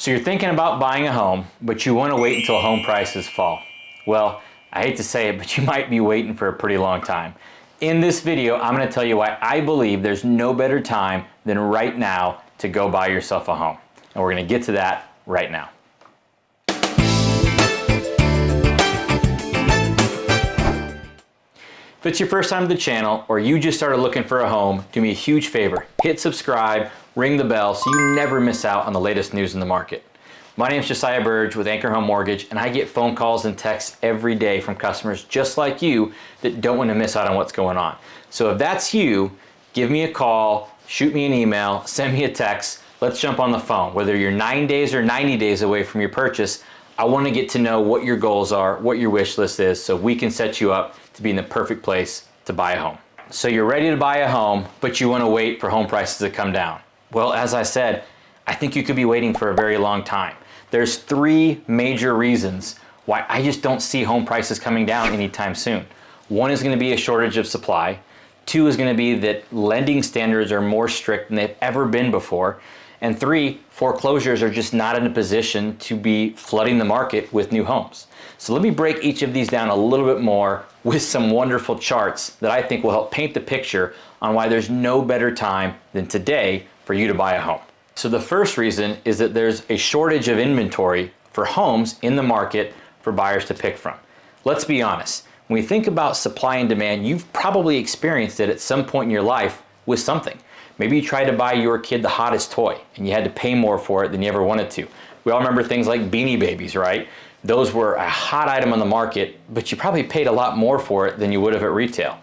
So you're thinking about buying a home, but you want to wait until home prices fall. Well, I hate to say it, but you might be waiting for a pretty long time. In this video, I'm going to tell you why I believe there's no better time than right now to go buy yourself a home. And we're going to get to that right now. If it's your first time to the channel or you just started looking for a home, do me a huge favor. Hit subscribe, ring the bell so you never miss out on the latest news in the market. My name is Josiah Burge with Anchor Home Mortgage, and I get phone calls and texts every day from customers just like you that don't want to miss out on what's going on. So if that's you, give me a call, shoot me an email, send me a text. Let's jump on the phone. Whether you're 9 days or 90 days away from your purchase, I want to get to know what your goals are, what your wish list is, so we can set you up to be in the perfect place to buy a home. So you're ready to buy a home, but you want to wait for home prices to come down. Well, as I said, I think you could be waiting for a very long time. There's three major reasons why I just don't see home prices coming down anytime soon. One is going to be a shortage of supply. Two is going to be that lending standards are more strict than they've ever been before. And three, foreclosures are just not in a position to be flooding the market with new homes. So let me break each of these down a little bit more with some wonderful charts that I think will help paint the picture on why there's no better time than today for you to buy a home. So the first reason is that there's a shortage of inventory for homes in the market for buyers to pick from. Let's be honest, when we think about supply and demand, you've probably experienced it at some point in your life with something. Maybe you tried to buy your kid the hottest toy and you had to pay more for it than you ever wanted to. We all remember things like Beanie Babies, right? Those were a hot item on the market, but you probably paid a lot more for it than you would have at retail.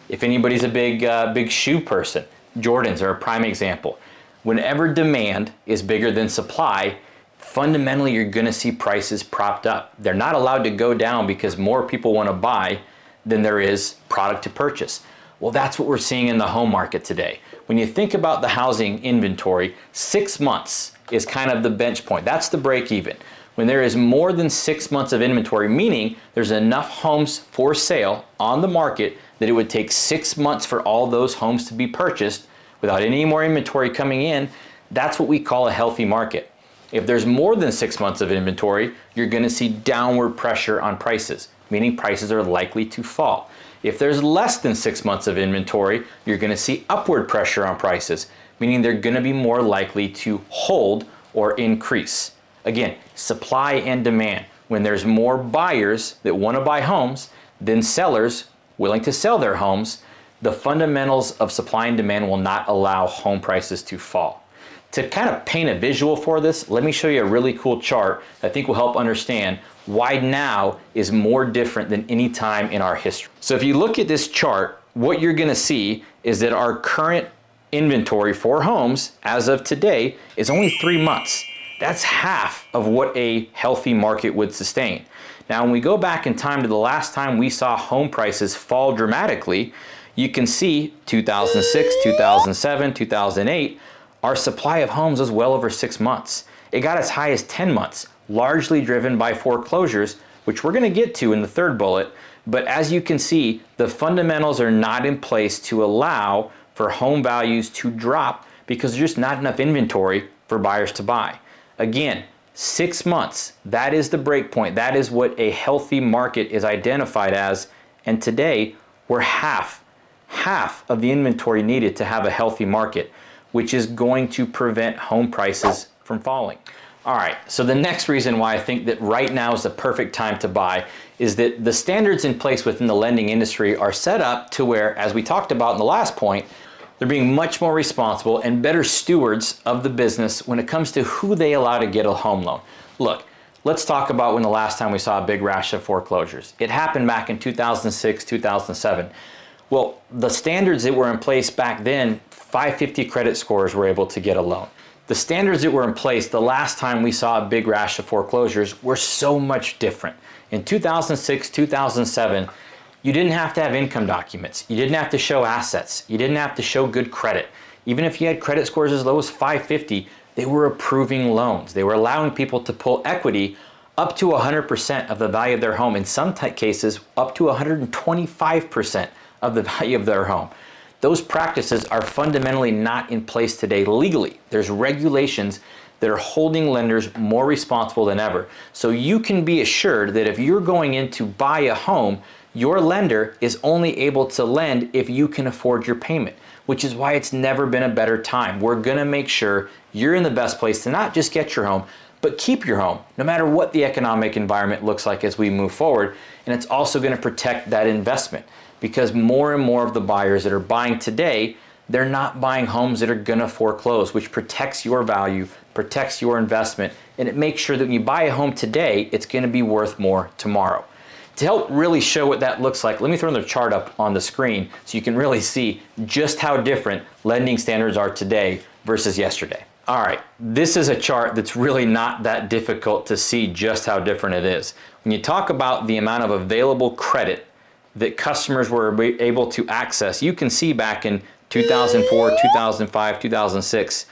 If anybody's a big shoe person, Jordans are a prime example. Whenever demand is bigger than supply, fundamentally you're going to see prices propped up. They're not allowed to go down because more people want to buy than there is product to purchase. Well, that's what we're seeing in the home market today. When you think about the housing inventory, 6 months is kind of the bench point. That's the break even. When there is more than 6 months of inventory, meaning there's enough homes for sale on the market that it would take 6 months for all those homes to be purchased without any more inventory coming in, that's what we call a healthy market. If there's more than 6 months of inventory, you're going to see downward pressure on prices, meaning prices are likely to fall. If there's less than 6 months of inventory, you're going to see upward pressure on prices, meaning they're going to be more likely to hold or increase. Again, supply and demand. When there's more buyers that want to buy homes than sellers willing to sell their homes, the fundamentals of supply and demand will not allow home prices to fall. To kind of paint a visual for this, let me show you a really cool chart that I think will help understand why now is more different than any time in our history. So if you look at this chart, what you're going to see is that our current inventory for homes as of today is only 3 months. That's half of what a healthy market would sustain. Now, when we go back in time to the last time we saw home prices fall dramatically, you can see 2006, 2007, 2008, our supply of homes was well over 6 months. It got as high as 10 months, largely driven by foreclosures, which we're going to get to in the third bullet. But as you can see, the fundamentals are not in place to allow for home values to drop because there's just not enough inventory for buyers to buy. Again, 6 months, that is the break point. That is what a healthy market is identified as. And today, we're half of the inventory needed to have a healthy market, which is going to prevent home prices from falling. All right, so the next reason why I think that right now is the perfect time to buy is that the standards in place within the lending industry are set up to where, as we talked about in the last point, they're being much more responsible and better stewards of the business when it comes to who they allow to get a home loan. Look, let's talk about when the last time we saw a big rash of foreclosures. It happened back in 2006, 2007. Well, the standards that were in place back then, 550 credit scores were able to get a loan. The standards that were in place the last time we saw a big rash of foreclosures were so much different. In 2006, 2007, you didn't have to have income documents. You didn't have to show assets. You didn't have to show good credit. Even if you had credit scores as low as 550, they were approving loans. They were allowing people to pull equity up to 100% of the value of their home. In some cases, up to 125% of the value of their home. Those practices are fundamentally not in place today legally. There's regulations that are holding lenders more responsible than ever. So you can be assured that if you're going in to buy a home, your lender is only able to lend if you can afford your payment, which is why it's never been a better time. We're gonna make sure you're in the best place to not just get your home, but keep your home, no matter what the economic environment looks like as we move forward. And it's also gonna protect that investment, because more and more of the buyers that are buying today, they're not buying homes that are gonna foreclose, which protects your value, protects your investment, and it makes sure that when you buy a home today, it's gonna be worth more tomorrow. To help really show what that looks like, let me throw the chart up on the screen so you can really see just how different lending standards are today versus yesterday. All right, this is a chart that's really not that difficult to see just how different it is. When you talk about the amount of available credit that customers were able to access, you can see back in 2004, 2005, 2006,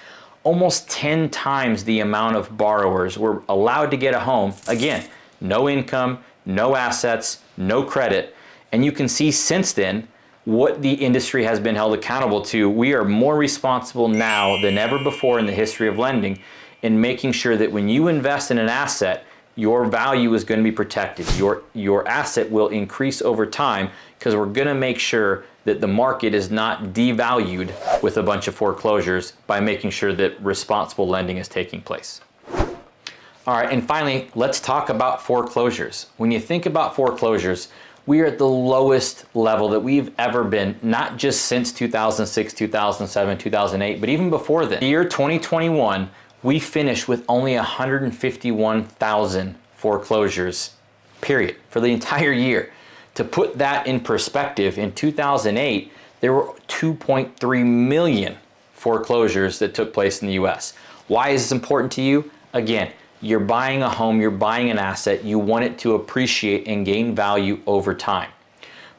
almost 10 times the amount of borrowers were allowed to get a home. Again, no income, no assets, no credit. And you can see since then what the industry has been held accountable to. We are more responsible now than ever before in the history of lending in making sure that when you invest in an asset, your value is going to be protected. Your asset will increase over time, because we're going to make sure that the market is not devalued with a bunch of foreclosures by making sure that responsible lending is taking place. All right, and finally, let's talk about foreclosures. When you think about foreclosures, we are at the lowest level that we've ever been, not just since 2006, 2007, 2008, but even before then. The year 2021, we finished with only 151,000 foreclosures, period, for the entire year. To put that in perspective, in 2008, there were 2.3 million foreclosures that took place in the US. Why is this important to you? Again, you're buying a home, you're buying an asset, you want it to appreciate and gain value over time.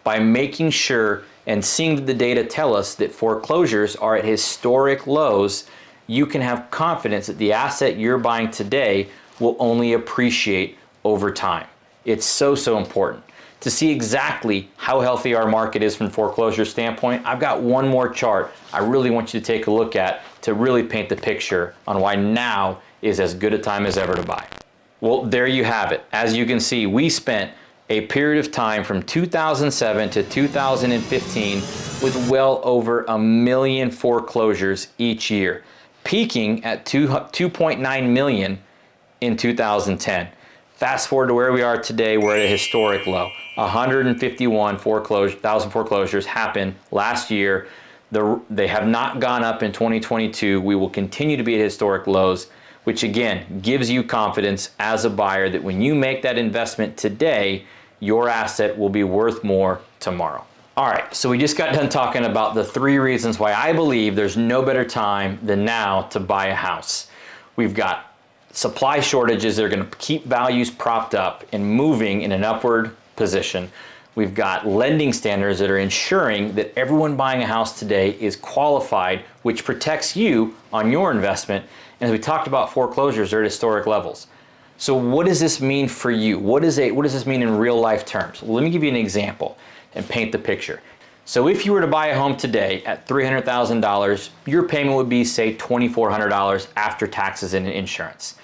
By making sure and seeing that the data tell us that foreclosures are at historic lows, you can have confidence that the asset you're buying today will only appreciate over time. It's so, so important. To see exactly how healthy our market is from foreclosure standpoint, I've got one more chart I really want you to take a look at to really paint the picture on why now is as good a time as ever to buy. Well, there you have it. As you can see, we spent a period of time from 2007 to 2015 with well over 1 million foreclosures each year, peaking at 2.9 million in 2010. Fast forward to where we are today, we're at a historic low. 151,000 foreclosures happened last year. They have not gone up in 2022. We will continue to be at historic lows, which again gives you confidence as a buyer that when you make that investment today, your asset will be worth more tomorrow. All right, so we just got done talking about the 3 reasons why I believe there's no better time than now to buy a house. We've got supply shortages that are going to keep values propped up and moving in an upward position. We've got lending standards that are ensuring that everyone buying a house today is qualified, which protects you on your investment. And as we talked about, foreclosures are at historic levels. So what does this mean for you? What does this mean in real life terms? Well, let me give you an example and paint the picture. So if you were to buy a home today at $300,000, your payment would be, say, $2,400 after taxes and insurance.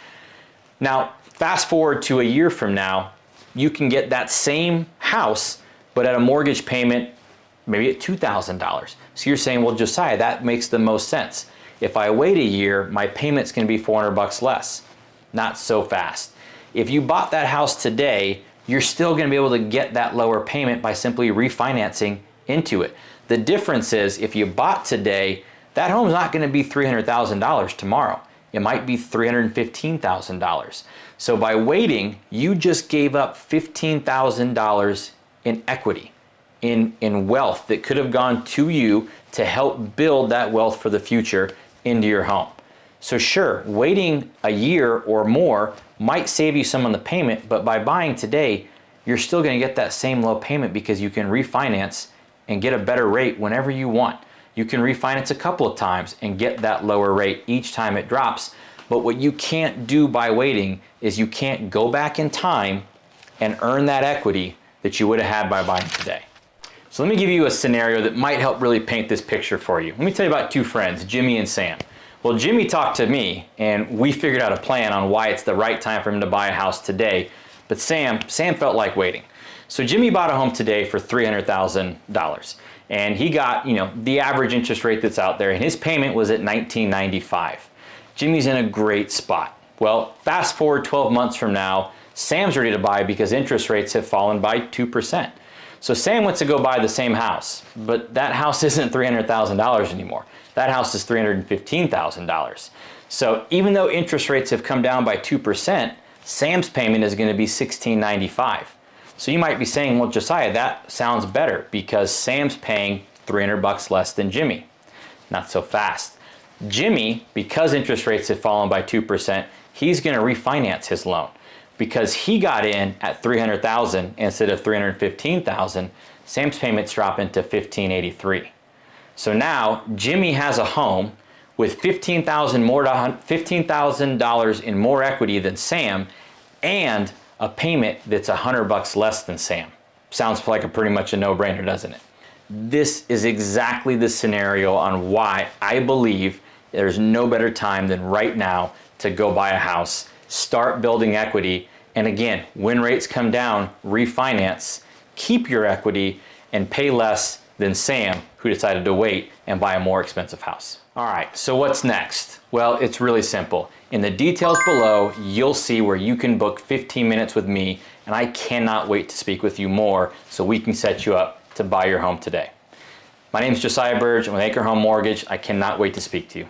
Now, fast forward to a year from now, you can get that same house, but at a mortgage payment, maybe at $2,000. So you're saying, well, Josiah, that makes the most sense. If I wait a year, my payment's gonna be $400 less. Not so fast. If you bought that house today, you're still gonna be able to get that lower payment by simply refinancing into it. The difference is, if you bought today, that home's not gonna be $300,000 tomorrow. It might be $315,000. So by waiting, you just gave up $15,000 in equity, in wealth that could have gone to you to help build that wealth for the future into your home. So sure, waiting a year or more might save you some on the payment, but by buying today, you're still gonna get that same low payment because you can refinance and get a better rate whenever you want. You can refinance a couple of times and get that lower rate each time it drops. But what you can't do by waiting is you can't go back in time and earn that equity that you would have had by buying today. So let me give you a scenario that might help really paint this picture for you. Let me tell you about 2 friends, Jimmy and Sam. Well, Jimmy talked to me and we figured out a plan on why it's the right time for him to buy a house today. But Sam felt like waiting. So Jimmy bought a home today for $300,000 and he got, the average interest rate that's out there, and his payment was at $19.95. Jimmy's in a great spot. Well, fast forward 12 months from now, Sam's ready to buy because interest rates have fallen by 2%. So Sam went to go buy the same house, but that house isn't $300,000 anymore. That house is $315,000. So even though interest rates have come down by 2%, Sam's payment is going to be $16.95. So you might be saying, well, Josiah, that sounds better because Sam's paying $300 less than Jimmy. Not so fast. Jimmy, because interest rates have fallen by 2%, he's going to refinance his loan. Because he got in at $300,000 instead of $315,000, Sam's payments drop into $1,583. So now Jimmy has a home with $15,000 in more equity than Sam, and a payment that's $100 less than Sam. Sounds like pretty much a no-brainer, doesn't it? This is exactly the scenario on why I believe there's no better time than right now to go buy a house, start building equity, and again, when rates come down, refinance, keep your equity, and pay less than Sam, who decided to wait and buy a more expensive house. All right, so what's next? Well, it's really simple. In the details below, you'll see where you can book 15 minutes with me, and I cannot wait to speak with you more so we can set you up to buy your home today. My name is Josiah Burge. I'm with Anchor Home Mortgage. I cannot wait to speak to you.